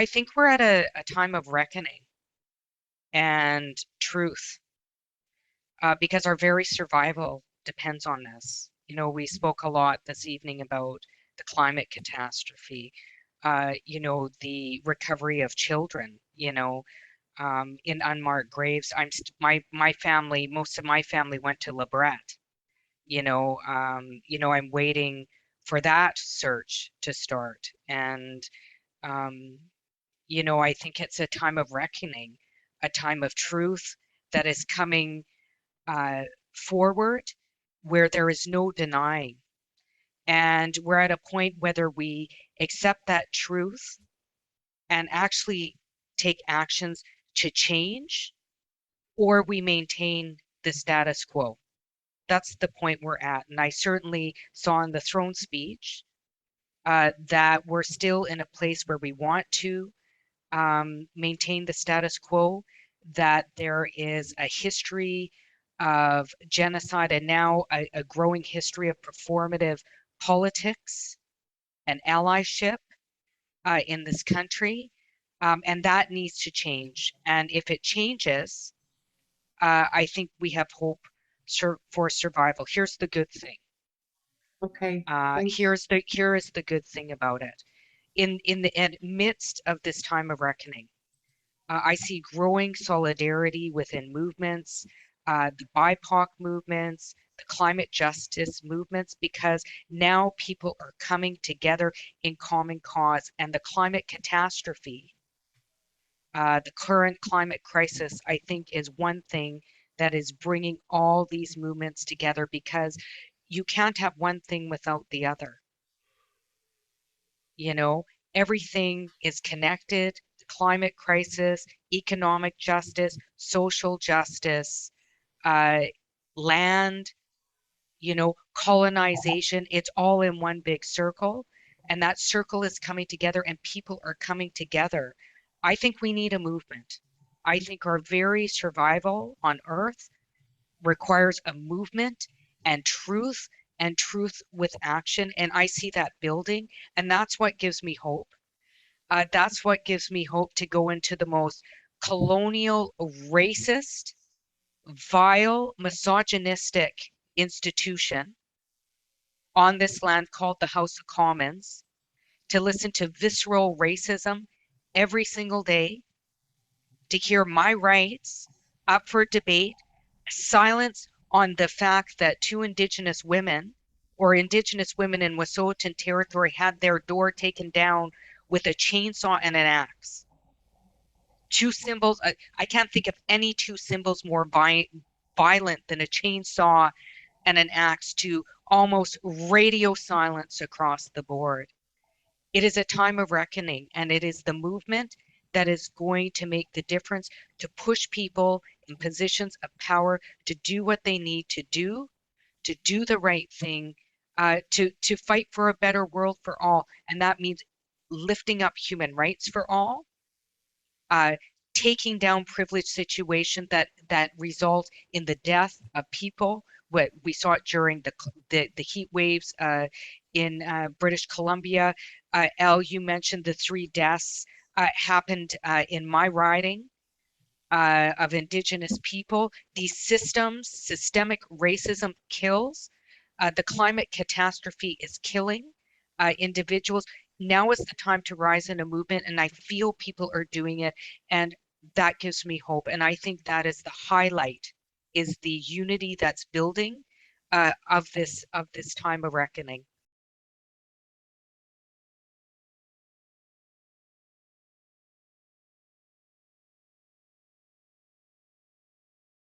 I think we're at a time of reckoning and truth, because our very survival depends on this. We spoke a lot this evening about the climate catastrophe, the recovery of children, in unmarked graves. My family, most of my family went to Labret. I'm waiting for that search to start, and um, I think it's a time of reckoning, a time of truth that is coming uh, forward, where there is no denying. And we're at a point whether we accept that truth and actually take actions to change, or we maintain the status quo. That's the point we're at. And I certainly saw in the throne speech that we're still in a place where we want to maintain the status quo, that there is a history of genocide and now a growing history of performative politics and allyship in this country. And that needs to change. And if it changes, I think we have hope for survival. Here's the good thing. Okay. Here is the good thing about it. In the midst of this time of reckoning, I see growing solidarity within movements, the BIPOC movements, the climate justice movements, because now people are coming together in common cause. And the climate catastrophe, the current climate crisis, I think, is one thing that is bringing all these movements together, because you can't have one thing without the other. You know, everything is connected. The climate crisis, economic justice, social justice, uh, land, colonization, it's all in one big circle. And that circle is coming together and people are coming together. I think we need a movement. I think our very survival on Earth requires a movement and truth with action. And I see that building. And that's what gives me hope. That's what gives me hope to go into the most colonial, racist, vile, misogynistic institution on this land called the House of Commons, to listen to visceral racism every single day, to hear my rights up for debate, silence on the fact that two Indigenous women or Indigenous women in Wet'suwet'en territory had their door taken down with a chainsaw and an axe. Two symbols, I can't think of any two symbols more violent than a chainsaw and an axe, to almost radio silence across the board. It is a time of reckoning, and it is the movement that is going to make the difference, to push people in positions of power to do what they need to do the right thing, to fight for a better world for all. And that means lifting up human rights for all, uh, taking down privileged situations that result in the death of people. What we saw it during the heat waves in British Columbia. Elle, you mentioned the 3 deaths happened in my riding of Indigenous people. These systemic racism kills. The climate catastrophe is killing individuals. Now is the time to rise in a movement, and I feel people are doing it, and that gives me hope. And I think that is the highlight, is the unity that's building of this time of reckoning.